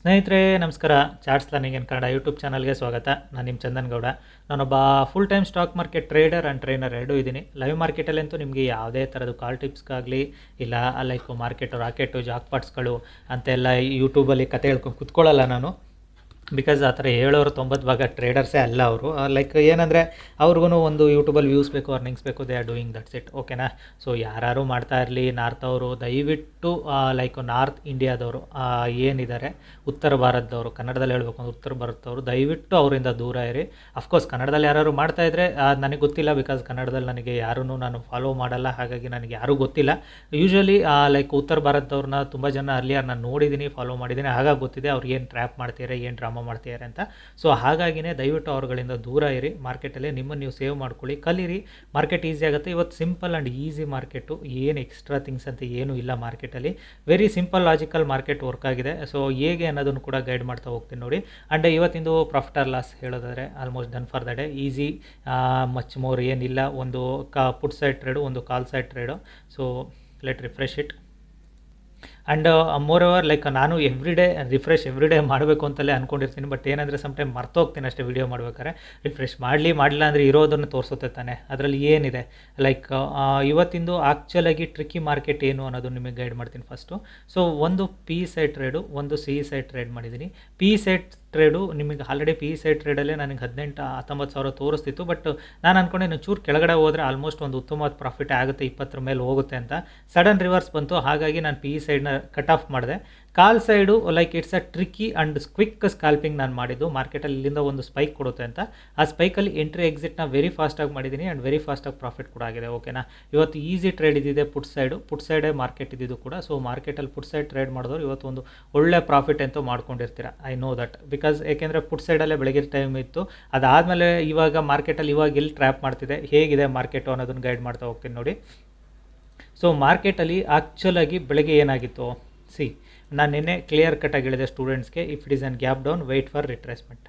ಸ್ನೇಹಿತರೆ ನಮಸ್ಕಾರ. Charts learning in Kannada YouTube ಚಾನಲ್ಗೆ ಸ್ವಾಗತ. ನಾನು ನಿಮ್ಮ ಚಂದನ್ ಗೌಡ. ನಾನೊಬ್ಬ full time stock market trader and trainer ಎರಡೂ ಇದ್ದೀನಿ. ಲೈವ್ ಮಾರ್ಕೆಟಲ್ಲಂತೂ ನಿಮಗೆ ಯಾವುದೇ ಥರದ್ದು ಕಾಲ್ ಟಿಪ್ಸ್ಗಾಗಲಿ ಇಲ್ಲ ಲೈಕ್ ಮಾರ್ಕೆಟು ರಾಕೆಟು ಜಾಕ್ಪಾಟ್ಸ್ಗಳು ಅಂತೆಲ್ಲ ಯೂಟ್ಯೂಬಲ್ಲಿ ಕತೆ ಹೇಳ್ಕೊಂಡು ಕುತ್ಕೊಳ್ಳಲ್ಲ ನಾನು. ಬಿಕಾಸ್ ಆ ಥರ ಹೇಳೋರು 90% ಟ್ರೇಡರ್ಸೇ ಅಲ್ಲ ಅವರು. ಲೈಕ್ ಏನಂದರೆ ಅವ್ರಿಗೂ ಒಂದು ಯೂಟ್ಯೂಬಲ್ಲಿ ವ್ಯೂಸ್ ಬೇಕು, ಅರ್ನಿಂಗ್ಸ್ ಬೇಕು, they are doing that's it. ಓಕೆನಾ. ಸೊ ಯಾರು ಮಾಡ್ತಾ ಇರಲಿ, ನಾರ್ತ್ ಅವರು ದಯವಿಟ್ಟು ಲೈಕ್ ನಾರ್ತ್ ಇಂಡಿಯಾದವರು ಏನಿದ್ದಾರೆ, ಉತ್ತರ ಭಾರತದವರು, ಕನ್ನಡದಲ್ಲಿ ಹೇಳಬೇಕು ಅಂದ್ರೆ ಉತ್ತರ ಭಾರತದವರು, ದಯವಿಟ್ಟು ಅವರಿಂದ ದೂರ ಇರಿ. ಅಫ್ಕೋರ್ಸ್ ಕನ್ನಡದಲ್ಲಿ ಯಾರು ಮಾಡ್ತಾಯಿದ್ರೆ ನನಗೆ ಗೊತ್ತಿಲ್ಲ, ಬಿಕಾಸ್ ಕನ್ನಡದಲ್ಲಿ ನನಗೆ ಯಾರೂ ನಾನು ಫಾಲೋ ಮಾಡಲ್ಲ, ಹಾಗಾಗಿ ನನಗೆ ಯಾರೂ ಗೊತ್ತಿಲ್ಲ. ಯೂಶ್ವಲಿ ಲೈಕ್ ಉತ್ತರ ಭಾರತದವ್ರನ್ನ ತುಂಬ ಜನ ಅರ್ಲಿಯರ್ ನಾನು ನೋಡಿದ್ದೀನಿ, ಫಾಲೋ ಮಾಡಿದ್ದೀನಿ, ಹಾಗಾಗಿ ಗೊತ್ತಿದೆ ಅವ್ರು ಏನು ಟ್ರ್ಯಾಪ್ ಮಾಡ್ತಾರೆ, ಏನು ಡ್ರಾಮಾ ಮಾಡ್ತಿದ್ದಾರೆ ಅಂತ. ಸೊ ಹಾಗಾಗಿನೇ ದಯವಿಟ್ಟು ಅವ್ರುಗಳಿಂದ ದೂರ ಇರಿ. ಮಾರ್ಕೆಟಲ್ಲಿ ನಿಮ್ಮನ್ನು ನೀವು ಸೇವ್ ಮಾಡ್ಕೊಳ್ಳಿ, ಕಲೀರಿ. ಮಾರ್ಕೆಟ್ ಈಸಿ ಆಗುತ್ತೆ. ಇವತ್ತು ಸಿಂಪಲ್ ಆ್ಯಂಡ್ ಈಸಿ ಮಾರ್ಕೆಟು, ಏನು ಎಕ್ಸ್ಟ್ರಾ ಥಿಂಗ್ಸ್ ಅಂತ ಏನೂ ಇಲ್ಲ ಮಾರ್ಕೆಟಲ್ಲಿ. Very simple logical market work ಆಗಿದೆ. ಸೊ ಹೇಗೆ ಅನ್ನೋದನ್ನು ಕೂಡ ಗೈಡ್ ಮಾಡ್ತಾ ಹೋಗ್ತೀನಿ ನೋಡಿ. ಆ್ಯಂಡ್ ಇವತ್ತಿಂದು ಪ್ರಾಫಿಟ್ ಆರ್ ಲಾಸ್ ಹೇಳೋದಾದರೆ almost done for the day. Easy, much more ಏನಿಲ್ಲ. ಒಂದು ಪುಟ್ ಸೈಡ್ ಟ್ರೇಡು, ಒಂದು ಕಾಲ್ side trade. So let refresh it. And more over like ನಾನು ರಿಫ್ರೆಶ್ ಎವ್ರಿ ಡೇ ಮಾಡಬೇಕು ಅಂತಲೇ ಅಂದ್ಕೊಂಡಿರ್ತೀನಿ. ಬಟ್ ಏನಂದರೆ ಸಮ್ಟೈಮ್ ಮರ್ತೋಗ್ತೀನಿ ಅಷ್ಟೇ ವಿಡಿಯೋ ಮಾಡ್ಬೇಕಾದ್ರೆ. ರಿಫ್ರೆಶ್ ಮಾಡಿಲ್ಲ ಅಂದರೆ ಇರೋದನ್ನು ತೋರಿಸುತ್ತೆ ತಾನೆ, ಅದರಲ್ಲಿ ಏನಿದೆ. ಲೈಕ್ ಇವತ್ತಿಂದು ಆ್ಯಕ್ಚುಲಾಗಿ ಟ್ರಿಕ್ಕಿ ಮಾರ್ಕೆಟ್ ಏನು ಅನ್ನೋದು ನಿಮಗೆ ಗೈಡ್ ಮಾಡ್ತೀನಿ ಫಸ್ಟು. ಸೊ ಒಂದು ಪಿ ಸೈಡ್ ಟ್ರೇಡು, ಒಂದು ಸಿ ಸೈಡ್ ಟ್ರೇಡ್ ಮಾಡಿದ್ದೀನಿ. ಪಿ ಸೈಡ್ ಟ್ರೇಡು ನಿಮಗೆ ಆಲ್ರೆಡಿ ಪಿ ಸೈಡ್ ಟ್ರೇಡಲ್ಲೇ ನನಗೆ 18-19 ಸಾವಿರ ತೋರಿಸ್ತಿತ್ತು. ಬಟ್ ನಾನು ಅಂದ್ಕೊಂಡೆ ನಾನು ಚೂರು ಕೆಳಗಡೆ ಹೋದರೆ ಆಲ್ಮೋಸ್ಟ್ ಒಂದು ಉತ್ತಮವಾದ ಪ್ರಾಫಿಟ್ ಆಗುತ್ತೆ, 20 ಮೇಲೆ ಹೋಗುತ್ತೆ ಅಂತ. ಸಡನ್ ರಿವರ್ಸ್ ಬಂತು, ಹಾಗಾಗಿ ನಾನು ಪಿ ಸೈಡ್ನ ಕಟ್ ಆಫ್ ಮಾಡಿದೆ. Call side like it's a tricky and quick scalping ನಾನು ಮಾಡಿದ್ದು. ಮಾರ್ಕೆಟಲ್ಲಿ ಇಲ್ಲಿಂದ ಒಂದು ಸ್ಪೈಕ್ ಕೊಡುತ್ತೆ ಅಂತ, ಆ ಸ್ಪೈಕಲ್ಲಿ ಎಂಟ್ರಿ ಎಕ್ಸಿಟ್ನ ವೆರಿ ಫಾಸ್ಟಾಗಿ ಮಾಡಿದ್ದೀನಿ ಆ್ಯಂಡ್ ವೆರಿ ಫಾಸ್ಟಾಗಿ ಪ್ರಾಫಿಟ್ ಕೂಡ ಆಗಿದೆ. ಓಕೆನಾ. ಇವತ್ತು ಈಸಿ ಟ್ರೇಡ್ ಇದ್ದಿದೆ ಪುಟ್ ಸೈಡೇ ಮಾರ್ಕೆಟ್ ಇದ್ದಿದ್ದು ಕೂಡ. ಸೊ ಮಾರ್ಕೆಟಲ್ಲಿ ಪುಟ್ ಸೈಡ್ ಟ್ರೇಡ್ ಮಾಡಿದವರು ಇವತ್ತು ಒಂದು ಒಳ್ಳೆ ಪ್ರಾಫಿಟ್ ಅಂತೂ ಮಾಡ್ಕೊಂಡಿರ್ತೀರ. ಐ ನೋ ದಟ್, ಬಿಕಾಸ್ ಏಕೆಂದರೆ ಪುಟ್ ಸೈಡಲ್ಲೇ ಬೆಳಗ್ಗೆ ಟೈಮ್ ಇತ್ತು. ಅದಾದಮೇಲೆ ಇವಾಗ ಮಾರ್ಕೆಟಲ್ಲಿ ಇವಾಗ ಎಲ್ಲಿ ಟ್ರ್ಯಾಪ್ ಮಾಡ್ತಿದೆ, ಹೇಗಿದೆ ಮಾರ್ಕೆಟು ಅನ್ನೋದನ್ನು ಗೈಡ್ ಮಾಡ್ತಾ ಹೋಗ್ತೀನಿ ನೋಡಿ. ಸೊ ಮಾರ್ಕೆಟಲ್ಲಿ ಆ್ಯಕ್ಚುಲಾಗಿ ಬೆಳಗ್ಗೆ ಏನಾಗಿತ್ತು ನಾನು ನಿನ್ನೆ ಕ್ಲಿಯರ್ ಕಟ್ಟಾಗಿ ಹೇಳಿದೆ ಸ್ಟೂಡೆಂಟ್ಸ್ಗೆ, if it is on gap down wait for retracement.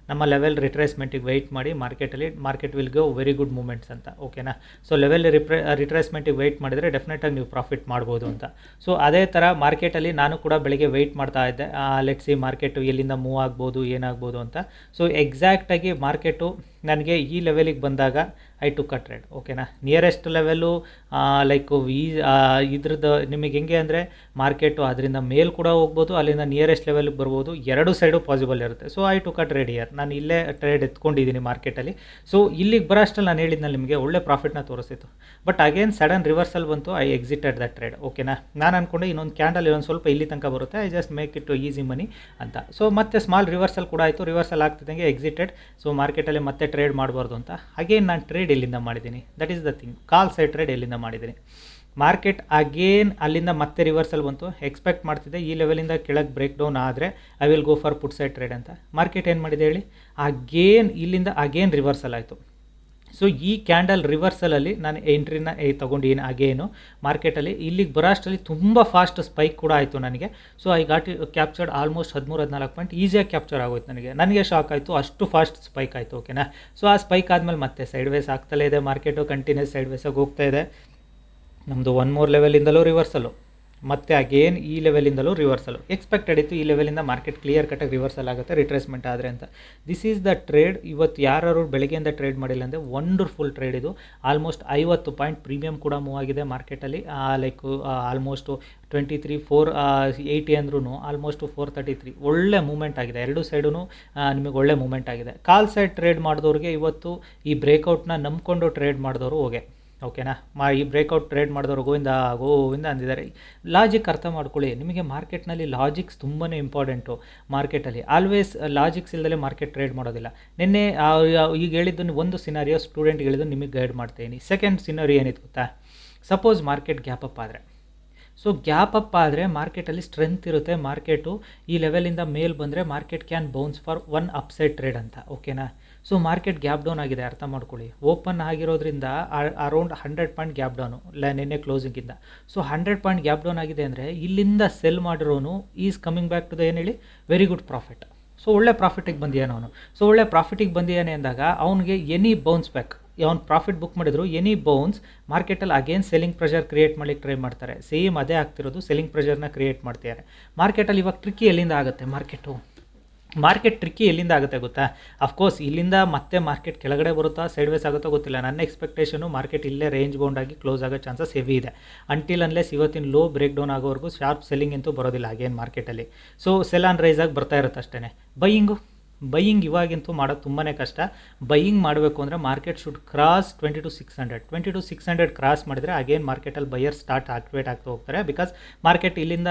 ನಮ್ಮ ಲೆವೆಲ್ ರಿಟ್ರೇಸ್ಮೆಂಟಿಗೆ ವೆಯ್ಟ್ ಮಾಡಿ, market will go very good moments ಅಂತ. ಓಕೆನಾ. ಸೊ ಲೆವೆಲ್ ರಿಟ್ರೇಸ್ಮೆಂಟಿಗೆ ವೆಯ್ಟ್ ಮಾಡಿದರೆ ಡೆಫಿನೆಟಾಗಿ ನೀವು ಪ್ರಾಫಿಟ್ ಮಾಡ್ಬೋದು ಅಂತ. ಸೊ ಅದೇ ಥರ ಮಾರ್ಕೆಟಲ್ಲಿ ನಾನು ಕೂಡ ಬೆಳಗ್ಗೆ ವೆಯ್ಟ್ ಮಾಡ್ತಾ ಇದ್ದೆ, ಲೆಟ್ಸ್ ಸಿ ಮಾರ್ಕೆಟು ಎಲ್ಲಿಂದ ಮೂವ್ ಆಗ್ಬೋದು, ಏನಾಗ್ಬೋದು ಅಂತ. ಸೊ ಎಕ್ಸಾಕ್ಟಾಗಿ ಮಾರ್ಕೆಟು ನನಗೆ ಈ ಲೆವೆಲಿಗೆ ಬಂದಾಗ ಐ ಟುಕ್ ಅ ಟ್ರೇಡ್. ಓಕೆನಾ. ನಿಯರೆಸ್ಟ್ ಲೆವೆಲು ಲೈಕ್ ಇದ್ರದ್ದು ನಿಮಗೆ ಹೆಂಗೆ ಅಂದರೆ ಮಾರ್ಕೆಟು ಅದರಿಂದ ಮೇಲ್ ಕೂಡ ಹೋಗ್ಬೋದು, ಅಲ್ಲಿಂದ ನಿಯರೆಸ್ಟ್ ಲೆವೆಲ್ಗೆ ಬರ್ಬೋದು, ಎರಡು ಸೈಡು ಪಾಸಿಬಲ್ ಇರುತ್ತೆ. So I took a trade year. ನಾನು ಇಲ್ಲೇ ಟ್ರೇಡ್ ಎತ್ಕೊಂಡಿದ್ದೀನಿ ಮಾರ್ಕೆಟಲ್ಲಿ. ಸೊ ಇಲ್ಲಿಗೆ ಬರೋಷ್ಟಲ್ಲಿ ನಾನು ಹೇಳಿದ್ನಲ್ಲಿ ನಿಮಗೆ ಒಳ್ಳೆ ಪ್ರಾಫಿಟ್ನ ತೋರಿಸ್ತಿತ್ತು. ಬಟ್ ಅಗೇನ್ ಸಡನ್ ರಿವರ್ಸಲ್ ಬಂತು, ಐ ಎಕ್ಸಿಟೆಡ್ ದ ಟ್ರೇಡ್. ಓಕೆನಾ. ನಾನು ಅಂದ್ಕೊಂಡೆ ಇನ್ನೊಂದು ಕ್ಯಾಂಡಲ್ ಇನ್ನೊಂದು ಸ್ವಲ್ಪ ಇಲ್ಲಿ ತನಕ ಬರುತ್ತೆ, I just make it easy money ಅಂತ. ಸೊ ಮತ್ತೆ ಸ್ಮಾಲ್ ರಿವರ್ಸಲ್ ಕೂಡ ಆಯಿತು. Reversal ಆಗ್ತಿದ್ದಂಗೆ excited. ಸೊ ಮಾರ್ಕೆಟಲ್ಲಿ ಮತ್ತೆ ಟ್ರೇಡ್ ಮಾಡಬಾರ್ದು ಅಂತ ಅಗೇನ್ ನಾನು ಟ್ರೇಡ್ ಎಲ್ಲಿಂದ ಮಾಡಿದ್ದೀನಿ, that is the thing. Call side trade ಎಲ್ಲಿಂದ ಮಾಡಿದ್ದೀನಿ. ಮಾರ್ಕೆಟ್ ಅಗೇನ್ ಅಲ್ಲಿಂದ ಮತ್ತೆ ರಿವರ್ಸಲ್ ಬಂತು. ಎಕ್ಸ್ಪೆಕ್ಟ್ ಮಾಡ್ತಿದ್ದೆ ಈ ಲೆವೆಲಿಂದ ಕೆಳಗೆ ಬ್ರೇಕ್ ಡೌನ್ ಆದರೆ I will go for put side trade ಅಂತ. ಮಾರ್ಕೆಟ್ ಏನು ಮಾಡಿದೆ ಹೇಳಿ, ಇಲ್ಲಿಂದ ಅಗೇನ್ ರಿವರ್ಸಲ್ ಆಯಿತು. ಸೊ ಈ ಕ್ಯಾಂಡಲ್ ರಿವರ್ಸಲಲ್ಲಿ ನಾನು ಎಂಟ್ರಿನ ತೊಗೊಂಡಿದ್ದೀನಿ ಅಗೇನು ಮಾರ್ಕೆಟಲ್ಲಿ. ಇಲ್ಲಿಗೆ ಬರೋಷ್ಟರಲ್ಲಿ ತುಂಬ ಫಾಸ್ಟ್ ಸ್ಪೈಕ್ ಕೂಡ ಆಯಿತು ನನಗೆ. So I got captured almost 13-14 point ಈಸಿಯಾಗಿ ಕ್ಯಾಪ್ಚರ್ ಆಗೋಯ್ತು ನನಗೆ ಶಾಕ್ ಆಯಿತು, ಅಷ್ಟು ಫಾಸ್ಟ್ ಸ್ಪೈಕ್ ಆಯಿತು. ಓಕೆನಾ. ಸೊ ಆ ಸ್ಪೈಕ್ ಆದಮೇಲೆ ಮತ್ತೆ ಸೈಡ್ ವೇಸ್ ಆಗ್ತಲೇ ಇದೆ ಮಾರ್ಕೆಟು, ಕಂಟಿನ್ಯೂಸ್ ಸೈಡ್ ವೇಸಾಗಿ ಹೋಗ್ತಾ ಇದೆ. ನಮ್ಮದು 1 more ಲೆವೆಲಿಂದಲೂ ರಿವರ್ಸಲು, ಮತ್ತು ಅಗೇನ್ ಈ ಲೆವೆಲಿಂದಲೂ ರಿವರ್ಸಲು. ಎಕ್ಸ್ಪೆಕ್ಟೆಡ್ ಇತ್ತು ಈ ಲೆವೆಲಿಂದ ಮಾರ್ಕೆಟ್ ಕ್ಲಿಯರ್ ಕಟ್ಟಾಗಿ ರಿವರ್ಸಲ್ ಆಗುತ್ತೆ ರಿಟ್ರೇಸ್ಮೆಂಟ್ ಆದರೆ ಅಂತ. This is the trade. ಇವತ್ತು ಯಾರು ಬೆಳಗ್ಗೆಯಿಂದ ಟ್ರೇಡ್ ಮಾಡಿಲ್ಲ ಅಂದರೆ ವಂಡರ್ಫುಲ್ ಟ್ರೇಡ್ ಇದು. ಆಲ್ಮೋಸ್ಟ್ 50 ಪಾಯಿಂಟ್ ಪ್ರೀಮಿಯಮ್ ಕೂಡ ಮೂವ್ ಆಗಿದೆ ಮಾರ್ಕೆಟಲ್ಲಿ. ಲೈಕ್ ಆಲ್ಮೋಸ್ಟು 23,480 ಅಂದ್ರೂ ಆಲ್ಮೋಸ್ಟು 433 ಒಳ್ಳೆ ಮೂಮೆಂಟ್ ಆಗಿದೆ. ಎರಡು ಸೈಡೂ ನಿಮಗೆ ಒಳ್ಳೆ ಮೂಮೆಂಟ್ ಆಗಿದೆ. ಕಾಲ್ ಸೈಡ್ ಟ್ರೇಡ್ ಮಾಡಿದವ್ರಿಗೆ ಇವತ್ತು ಈ ಬ್ರೇಕೌಟ್ನ ನಂಬ್ಕೊಂಡು ಟ್ರೇಡ್ ಮಾಡಿದವರು ಹೋಗೆ. ಓಕೆನಾ. ಈ ಬ್ರೇಕೌಟ್ ಟ್ರೇಡ್ ಮಾಡಿದವರು ಗೋವಿಂದ ಅಂದಿದ್ದಾರೆ. ಲಾಜಿಕ್ ಅರ್ಥ ಮಾಡ್ಕೊಳ್ಳಿ. ನಿಮಗೆ ಮಾರ್ಕೆಟ್ನಲ್ಲಿ ಲಾಜಿಕ್ಸ್ ತುಂಬಾ ಇಂಪಾರ್ಟೆಂಟು. ಮಾರ್ಕೆಟಲ್ಲಿ ಆಲ್ವೇಸ್ ಲಾಜಿಕ್ಸ್ ಇಲ್ಲದೆ ಮಾರ್ಕೆಟ್ ಟ್ರೇಡ್ ಮಾಡೋದಿಲ್ಲ. ನಿನ್ನೆ ಈಗ ಹೇಳಿದ್ದು ಒಂದು ಸಿನಾರಿಯೋ ಸ್ಟೂಡೆಂಟ್ಗೆ ಹೇಳಿದ್ದು ನಿಮಗೆ ಗೈಡ್ ಮಾಡ್ತೀನಿ. ಸೆಕೆಂಡ್ ಸಿನಾರಿಯೋ ಏನಿತ್ತು ಗೊತ್ತಾ, ಸಪೋಸ್ ಮಾರ್ಕೆಟ್ ಗ್ಯಾಪ್ ಅಪ್ ಆದರೆ, ಸೊ ಗ್ಯಾಪ್ ಅಪ್ ಆದರೆ ಮಾರ್ಕೆಟಲ್ಲಿ ಸ್ಟ್ರೆಂತ್ ಇರುತ್ತೆ. ಮಾರ್ಕೆಟು ಈ ಲೆವೆಲಿಂದ ಮೇಲ್ ಬಂದರೆ market can bounce for one upside trade ಅಂತ. ಓಕೆನಾ. ಸೊ ಮಾರ್ಕೆಟ್ ಗ್ಯಾಪ್ ಡೌನ್ ಆಗಿದೆ, ಅರ್ಥ ಮಾಡ್ಕೊಳ್ಳಿ. ಓಪನ್ ಆಗಿರೋದ್ರಿಂದ ಅರೌಂಡ್ 100 ಪಾಯಿಂಟ್ ಗ್ಯಾಪ್ ಡೌನು ನಿನ್ನೆ ಕ್ಲೋಸಿಂಗಿಂದ. ಸೊ 100 ಪಾಯಿಂಟ್ ಗ್ಯಾಪ್ ಡೌನ್ ಆಗಿದೆ ಅಂದರೆ ಇಲ್ಲಿಂದ ಸೆಲ್ ಮಾಡಿರೋನು is coming back to the ಏನು ಹೇಳಿ, ವೆರಿ ಗುಡ್ ಪ್ರಾಫಿಟ್. ಸೊ ಒಳ್ಳೆ ಪ್ರಾಫಿಟಿಗೆ ಬಂದಿಯಾನೆ ಅವನು. ಸೊ ಒಳ್ಳೆ ಪ್ರಾಫಿಟಿಗೆ ಬಂದಿಯಾನೆ ಅಂದಾಗ ಅವನಿಗೆ ಎನಿ ಬೌನ್ಸ್ ಬ್ಯಾಕ್ ಅವ್ನು ಪ್ರಾಫಿಟ್ ಬುಕ್ ಮಾಡಿದ್ರು ಎನಿ ಬೌನ್ಸ್ ಮಾರ್ಕೆಟಲ್ಲಿ ಅಗೇನ್ ಸೆಲ್ಲಿಂಗ್ ಪ್ರೆಷರ್ ಕ್ರಿಯೇಟ್ ಮಾಡಲಿಕ್ಕೆ ಟ್ರೈ ಮಾಡ್ತಾರೆ. ಸೇಮ್ ಅದೇ ಆಗ್ತಿರೋದು, ಸೆಲ್ಲಿಂಗ್ ಪ್ರೆಷರ್ನ ಕ್ರಿಯೇಟ್ ಮಾಡ್ತಿದ್ದಾರೆ ಮಾರ್ಕೆಟಲ್ಲಿ. ಇವಾಗ ಟ್ರಿಕ್ಕಿ ಎಲ್ಲಿಂದ ಆಗುತ್ತೆ ಮಾರ್ಕೆಟ್ ಟ್ರಿಕ್ಕಿ ಎಲ್ಲಿಂದ ಆಗುತ್ತೆ ಗೊತ್ತಾ? ಅಫ್ಕೋರ್ಸ್ ಇಲ್ಲಿಂದ ಮತ್ತೆ ಮಾರ್ಕೆಟ್ ಕೆಳಗಡೆ ಬರುತ್ತಾ ಸೈಡ್ ವೇಸ್ ಆಗುತ್ತೋ ಗೊತ್ತಿಲ್ಲ. ನನ್ನ ಎಕ್ಸ್ಪೆಕ್ಟೇಷನು ಮಾರ್ಕೆಟ್ ಇಲ್ಲೇ ರೇಂಜ್ ಬೌಂಡ್ ಆಗಿ ಕ್ಲೋಸ್ ಆಗೋ ಚಾನ್ಸಸ್ ಹೆವಿ ಇದೆ. ಅಂಟಿಲ್ ಅನ್ಲೆಸ್ ಇವತ್ತಿನ ಲೋ ಬ್ರೇಕ್ ಡೌನ್ ಆಗೋವರೆಗೂ ಶಾರ್ಪ್ ಸೆಲ್ಲಿಂಗ್ ಅಂತೂ ಬರೋದಿಲ್ಲ ಅಗೇನ್ ಮಾರ್ಕೆಟಲ್ಲಿ. ಸೊ ಸೆಲ್ ಆನ್ ರೈಸ್ ಆಗಿ ಬರ್ತಾ ಇರುತ್ತೆ ಅಷ್ಟೇ. ಬೈಯಿಂಗ್ ಇವಾಗಂತೂ ಮಾಡೋದು ತುಂಬಾ ಕಷ್ಟ. ಬೈಯಿಂಗ್ ಮಾಡಬೇಕು ಅಂದರೆ ಮಾರ್ಕೆಟ್ ಶುಡ್ ಕ್ರಾಸ್ 22,600 ಕ್ರಾಸ್ ಮಾಡಿದರೆ ಅಗೇನ್ ಮಾರ್ಕೆಟಲ್ಲಿ ಬೈಯರ್ ಸ್ಟಾರ್ಟ್ ಆಕ್ಟಿವೇಟ್ ಆಗ್ತಾ ಹೋಗ್ತಾರೆ. ಬಿಕಾಸ್ ಮಾರ್ಕೆಟ್ ಇಲ್ಲಿಂದ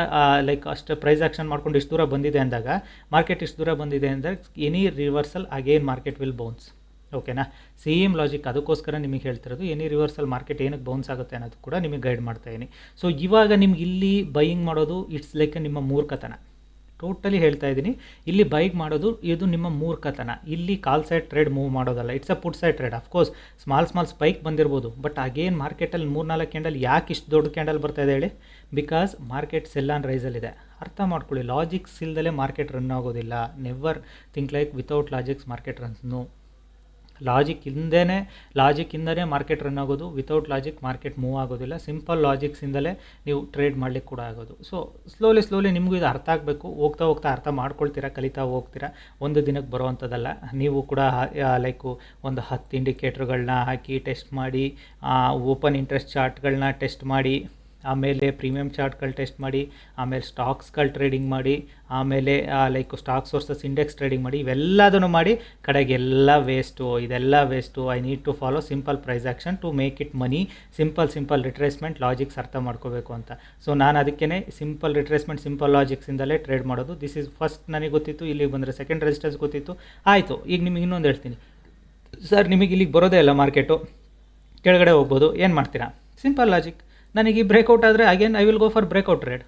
ಅಷ್ಟು ಪ್ರೈಸ್ ಆಕ್ಷನ್ ಮಾಡ್ಕೊಂಡು ಇಷ್ಟು ದೂರ ಬಂದಿದೆ ಅಂದಾಗ, ಮಾರ್ಕೆಟ್ ಇಷ್ಟು ದೂರ ಬಂದಿದೆ ಅಂದರೆ any reversal again market will bounce. ಓಕೆನಾ? Same logic. ಅದಕ್ಕೋಸ್ಕರ ನಿಮಗೆ ಹೇಳ್ತಿರೋದು ಎನಿ ರಿವರ್ಸಲ್ ಮಾರ್ಕೆಟ್ ಏನಕ್ಕೆ ಬೌನ್ಸ್ ಆಗುತ್ತೆ ಅನ್ನೋದು ಕೂಡ ನಿಮಗೆ ಗೈಡ್ ಮಾಡ್ತಾಯಿದ್ದೀನಿ. ಸೊ ಇವಾಗ ನಿಮ್ಗೆ ಇಲ್ಲಿ ಬೈಯಿಂಗ್ ಮಾಡೋದು ಇಟ್ಸ್ ಲೈಕ್ ನಿಮ್ಮ ಮೂರ್ಖತನ. ಟೋಟಲಿ ಹೇಳ್ತಾ ಇದ್ದೀನಿ, ಇಲ್ಲಿ ಬೈಕ್ ಮಾಡೋದು ಇದು ನಿಮ್ಮ ಮೂರ್ಖತನ. ಇಲ್ಲಿ ಕಾಲ್ ಸೈಡ್ ಟ್ರೇಡ್ ಮೂವ್ ಮಾಡೋದಲ್ಲ, it's a put side trade. Of course small spike ಬಂದಿರ್ಬೋದು, ಬಟ್ ಅಗೇನ್ ಮಾರ್ಕೆಟಲ್ಲಿ 3-4 ಕ್ಯಾಂಡಲ್ ಯಾಕೆ ಇಷ್ಟು ದೊಡ್ಡ ಕ್ಯಾಂಡಲ್ ಬರ್ತಾ ಇದೆ ಹೇಳಿ? ಬಿಕಾಸ್ ಮಾರ್ಕೆಟ್ ಸೆಲ್ ಆನ್ ರೈಸಲ್ಲಿದೆ. ಅರ್ಥ ಮಾಡ್ಕೊಳ್ಳಿ, ಲಾಜಿಕ್ಸ್ ಇಲ್ದಲೇ ಮಾರ್ಕೆಟ್ ರನ್ ಆಗೋದಿಲ್ಲ. Never think like without logics market runs. No, logic ಇಂದನೇ ಮಾರ್ಕೆಟ್ ರನ್ ಆಗೋದು. ವಿತೌಟ್ ಲಾಜಿಕ್ ಮಾರ್ಕೆಟ್ ಮೂವ್ ಆಗೋದಿಲ್ಲ. ಸಿಂಪಲ್ ಲಾಜಿಕ್ಸಿಂದಲೇ ನೀವು ಟ್ರೇಡ್ ಮಾಡಲಿಕ್ಕೆ ಕೂಡ ಆಗೋದು. ಸೊ ಸ್ಲೋಲಿ ನಿಮಗೂ ಇದು ಅರ್ಥ ಆಗಬೇಕು. ಹೋಗ್ತಾ ಅರ್ಥ ಮಾಡ್ಕೊಳ್ತೀರಾ, ಕಲಿತಾ ಹೋಗ್ತೀರಾ. ಒಂದು ದಿನಕ್ಕೆ ಬರೋವಂಥದ್ದಲ್ಲ. ನೀವು ಕೂಡ ಲೈಕು ಒಂದು 10 ಇಂಡಿಕೇಟ್ರ್ಗಳನ್ನ ಹಾಕಿ ಟೆಸ್ಟ್ ಮಾಡಿ, ಓಪನ್ ಇಂಟ್ರೆಸ್ಟ್ ಚಾರ್ಟ್ಗಳನ್ನ ಟೆಸ್ಟ್ ಮಾಡಿ, ಆಮೇಲೆ ಪ್ರೀಮಿಯಮ್ ಚಾರ್ಟ್ಗಳು ಟೆಸ್ಟ್ ಮಾಡಿ, ಆಮೇಲೆ ಸ್ಟಾಕ್ಸ್ಗಳು ಟ್ರೇಡಿಂಗ್ ಮಾಡಿ, ಆಮೇಲೆ like stock sources index trading ಮಾಡಿ, ಇವೆಲ್ಲದನ್ನು ಮಾಡಿ ಕಡೆಗೆಲ್ಲ ಇದೆಲ್ಲ waste. I need to follow simple price action to make it money. Simple retracement logics ಅರ್ಥ ಮಾಡ್ಕೋಬೇಕು ಅಂತ. ಸೊ ನಾನು ಅದಕ್ಕೇ ಸಿಂಪಲ್ ರಿಟ್ರೇಸ್ಮೆಂಟ್, ಸಿಂಪಲ್ ಲಾಜಿಕ್ಸಿಂದಲೇ ಟ್ರೇಡ್ ಮಾಡೋದು. ದಿಸ್ ಈಸ್ ಫಸ್ಟ್ ನನಗೆ ಗೊತ್ತಿತ್ತು. ಇಲ್ಲಿಗೆ ಬಂದರೆ ಸೆಕೆಂಡ್ ರೆಸಿಸ್ಟೆನ್ಸ್ ಗೊತ್ತಿತ್ತು. ಆಯಿತು, ಈಗ ನಿಮಗೆ ಇನ್ನೊಂದು ಹೇಳ್ತೀನಿ. ಸರ್ ನಿಮಗೆ ಇಲ್ಲಿಗೆ ಬರೋದೇ ಇಲ್ಲ, ಮಾರ್ಕೆಟು ಕೆಳಗಡೆ ಹೋಗ್ಬೋದು, ಏನು ಮಾಡ್ತೀರಾ? Simple logic. ನನಗೆ ಈ ಬ್ರೇಕೌಟ್ ಆದರೆ again I will go for break out trade.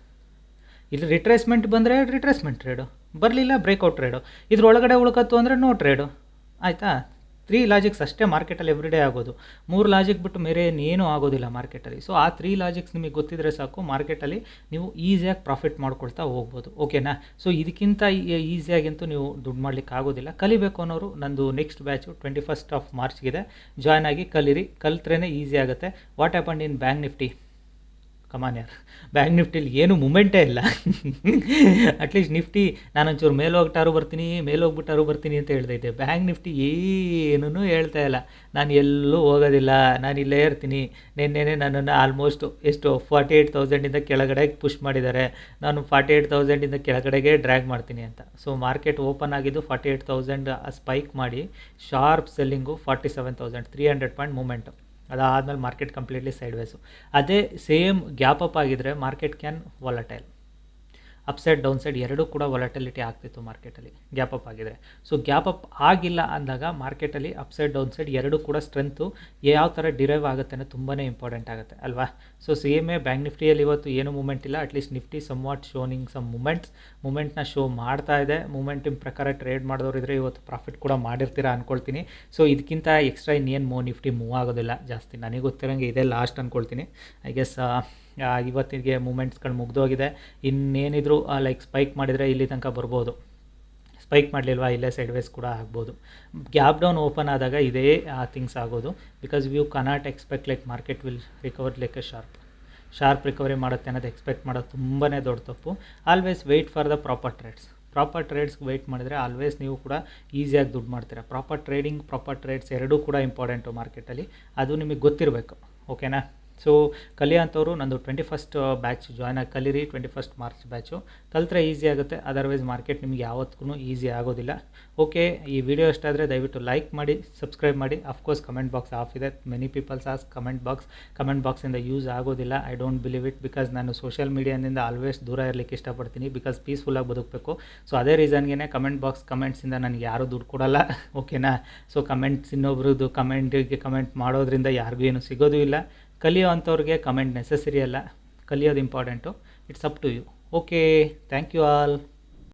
ಇಲ್ಲಿ ರಿಟ್ರೇಸ್ಮೆಂಟ್ ಬಂದರೆ ರಿಟ್ರೇಸ್ಮೆಂಟ್ ಟ್ರೇಡು, ಬರಲಿಲ್ಲ ಬ್ರೇಕೌಟ್ ಟ್ರೇಡು. ಇದ್ರೊಳಗಡೆ ಉಳ್ಕತ್ತು ಅಂದರೆ ನೋ ಟ್ರೇಡು. ಆಯಿತಾ? 3 ಲಾಜಿಕ್ಸ್ ಅಷ್ಟೇ ಮಾರ್ಕೆಟಲ್ಲಿ ಎವ್ರಿಡೇ ಆಗೋದು. 3 ಲಾಜಿಕ್ ಬಿಟ್ಟು ಬೇರೆ ಏನೂ ಆಗೋದಿಲ್ಲ ಮಾರ್ಕೆಟಲ್ಲಿ. ಸೊ ಆ 3 ಲಾಜಿಕ್ಸ್ ನಿಮಗೆ ಗೊತ್ತಿದ್ದರೆ ಸಾಕು, ಮಾರ್ಕೆಟಲ್ಲಿ ನೀವು ಈಸಿಯಾಗಿ ಪ್ರಾಫಿಟ್ ಮಾಡ್ಕೊಳ್ತಾ ಹೋಗ್ಬೋದು. ಓಕೆನಾ? ಸೊ ಇದಕ್ಕಿಂತ ಈಸಿಯಾಗಂತೂ ನೀವು ದುಡ್ಡು ಮಾಡಲಿಕ್ಕೆ ಆಗೋದಿಲ್ಲ. ಕಲಿಬೇಕು ಅನ್ನೋರು ನಂದು ನೆಕ್ಸ್ಟ್ ಬ್ಯಾಚು 21st ಮಾರ್ಚ್ಗಿದೆ. ಜಾಯ್ನ್ ಆಗಿ ಕಲೀರಿ. ಕಲ್ತ್ರೇ ಈಸಿ ಆಗುತ್ತೆ. What happened in bank Nifty? Come on, bank ನಿಫ್ಟಿಲಿ ಏನು ಮೂಮೆಂಟೇ ಇಲ್ಲ. ಅಟ್ಲೀಸ್ಟ್ ನಿಫ್ಟಿ ನಾನೊಂಚೂರು ಮೇಲೋಗ್ಬಿಟ್ಟಾರು ಬರ್ತೀನಿ ಅಂತ ಹೇಳ್ತೈತೆ. ಬ್ಯಾಂಕ್ ನಿಫ್ಟಿ ಏನೂ ಹೇಳ್ತಾ ಇಲ್ಲ. ನಾನು ಎಲ್ಲೂ ಹೋಗೋದಿಲ್ಲ, ನಾನು ಇಲ್ಲೇ ಇರ್ತೀನಿ. ನಿನ್ನೆನೇ ನನ್ನನ್ನು ಆಲ್ಮೋಸ್ಟ್ 48,000 ಕೆಳಗಡೆ ಪುಷ್ ಮಾಡಿದ್ದಾರೆ. ನಾನು 48,000 ಕೆಳಗಡೆಗೆ ಡ್ರ್ಯಾಗ್ ಮಾಡ್ತೀನಿ ಅಂತ. ಸೊ ಮಾರ್ಕೆಟ್ ಓಪನ್ ಆಗಿದ್ದು 48,000 ಸ್ಪೈಕ್ ಮಾಡಿ, ಶಾರ್ಪ್ ಸೆಲ್ಲಿಂಗು 47,300 ಪಾಯಿಂಟ್ ಮೂಮೆಂಟು. ಅದಾದಮೇಲೆ ಮಾರ್ಕೆಟ್ ಕಂಪ್ಲೀಟ್ಲಿ ಸೈಡ್ ವೇಸು. ಅದೇ ಸೇಮ್ ಗ್ಯಾಪ್ ಅಪ್ ಆಗಿದ್ದರೆ market can volatile. Upside down side ಎರಡೂ ಕೂಡ ವಾಲಟಿಲಿಟಿ ಆಗ್ತಿತ್ತು ಮಾರ್ಕೆಟಲ್ಲಿ ಗ್ಯಾಪ್ ಅಪ್ ಆಗಿದ್ರೆ. ಸೊ ಗ್ಯಾಪ್ ಅಪ್ ಆಗಿಲ್ಲ ಅಂದಾಗ ಮಾರ್ಕೆಟಲ್ಲಿ ಅಪ್ಸೈಡ್ ಡೌನ್ ಸೈಡ್ ಎರಡೂ ಕೂಡ ಸ್ಟ್ರೆಂತು ಯಾವ ಥರ ಡಿರೈವ್ ಆಗುತ್ತೆ ಅನ್ನೋದು ತುಂಬಾ ಇಂಪಾರ್ಟೆಂಟ್ ಆಗುತ್ತೆ ಅಲ್ವಾ? ಸೊ ಸೇಮೇ ಬ್ಯಾಂಕ್ ನಿಫ್ಟಿಯಲ್ಲಿ ಇವತ್ತು ಏನು ಮೂಮೆಂಟ್ ಇಲ್ಲ. At least Nifty somewhat showing some ಮೂಮೆಂಟ್ನ ಶೋ ಮಾಡ್ತಾ ಇದೆ. ಮೂಮೆಂಟಿನ ಪ್ರಕಾರ ಟ್ರೇಡ್ ಮಾಡಿದವರಿದ್ರೆ ಇವತ್ತು ಪ್ರಾಫಿಟ್ ಕೂಡ ಮಾಡಿರ್ತೀರಾ ಅಂದ್ಕೊಳ್ತೀನಿ. ಸೊ ಇದಕ್ಕಿಂತ ಎಕ್ಸ್ಟ್ರಾ ಇನ್ನೇನು ನಿಫ್ಟಿ ಮೂವ್ ಆಗೋದಿಲ್ಲ ಜಾಸ್ತಿ. ನನಗೆ ಗೊತ್ತಿರೋಂಗೆ ಇದೆ ಲಾಸ್ಟ್ ಅಂದ್ಕೊಳ್ತೀನಿ. ಐ ಗೆಸ್ ಇವತ್ತಿಗೆ ಮೂಮೆಂಟ್ಸ್ಗಳು ಮುಗ್ದೋಗಿದೆ. ಇನ್ನೇನಿದ್ರು ಲೈಕ್ ಸ್ಪೈಕ್ ಮಾಡಿದರೆ ಇಲ್ಲಿ ತನಕ ಬರ್ಬೋದು. ಸ್ಪೈಕ್ ಮಾಡಲಿಲ್ವಾ, ಇಲ್ಲೇ ಸೈಡ್ ವೇಸ್ ಕೂಡ ಆಗ್ಬೋದು. ಗ್ಯಾಪ್ ಡೌನ್ ಓಪನ್ ಆದಾಗ ಇದೇ ಥಿಂಗ್ಸ್ ಆಗೋದು. Because you cannot expect like market will recover like a sharp recovery ಮಾಡುತ್ತೆ ಅನ್ನೋದು ಎಕ್ಸ್ಪೆಕ್ಟ್ ಮಾಡೋದು ತುಂಬಾ ದೊಡ್ಡ ತಪ್ಪು. Always wait for the proper ಟ್ರೇಡ್ಸ್ಗೆ ವೆಯ್ಟ್ ಮಾಡಿದರೆ ಆಲ್ವೇಸ್ ನೀವು ಕೂಡ ಈಸಿಯಾಗಿ ದುಡ್ಡು ಮಾಡ್ತೀರಾ. ಪ್ರಾಪರ್ ಟ್ರೇಡ್ಸ್ ಎರಡೂ ಕೂಡ ಇಂಪಾರ್ಟೆಂಟು ಮಾರ್ಕೆಟಲ್ಲಿ. ಅದು ನಿಮಗೆ ಗೊತ್ತಿರಬೇಕು. ಓಕೆನಾ? ಸೊ ಕಲಿಯೋಂಥವ್ರು ನಂದು 21st ಬ್ಯಾಚ್ ಜಾಯ್ನ್ ಆಗಿ ಕಲೀರಿ. 21st ಮಾರ್ಚ್ ಬ್ಯಾಚು ಕಲಿತ್ರೆ ಈಸಿ ಆಗುತ್ತೆ. ಅದರ್ವೈಸ್ ಮಾರ್ಕೆಟ್ ನಿಮಗೆ ಯಾವತ್ತೂ ಈಸಿ ಆಗೋದಿಲ್ಲ. ಓಕೆ, ಈ ವಿಡಿಯೋ ಇಷ್ಟಾದರೆ ದಯವಿಟ್ಟು ಲೈಕ್ ಮಾಡಿ, ಸಬ್ಸ್ಕ್ರೈಬ್ ಮಾಡಿ. ಅಫ್ಕೋರ್ಸ್ ಕಮೆಂಟ್ ಬಾಕ್ಸ್ ಆಫ್ ಇದೆ. ಮೆನಿ ಪೀಪಲ್ಸ್ ಆಸ್ ಕಮೆಂಟ್ ಬಾಕ್ಸಿಂದ ಯೂಸ್ ಆಗೋದಿಲ್ಲ. I don't believe it. Because ನಾನು ಸೋಷಿಯಲ್ ಮೀಡಿಯಾದಿಂದ ಆಲ್ವೇಸ್ ದೂರ ಇರಲಿಕ್ಕೆ ಇಷ್ಟಪಡ್ತೀನಿ. ಬಿಕಾಸ್ ಪೀಸ್ಫುಲ್ಲಾಗಿ ಬದುಕಬೇಕು. ಸೊ ಅದೇ ರೀಸನ್ಗೆ ಕಮೆಂಟ್ಸಿಂದ ನನಗೆ ಯಾರೂ ದುಡ್ಡು ಕೊಡಲ್ಲ. ಓಕೆನಾ? ಸೊ ಇನ್ನೊಬ್ರದ್ದು ಕಮೆಂಟ್ ಮಾಡೋದ್ರಿಂದ ಯಾರಿಗೂ ಏನು ಸಿಗೋದು ಇಲ್ಲ. ಕಲಿಯೋ ಅಂಥವ್ರಿಗೆ ಕಮೆಂಟ್ ನೆಸೆಸರಿ ಅಲ್ಲ, ಕಲಿಯೋದು important. It's up to you. Okay, thank you all.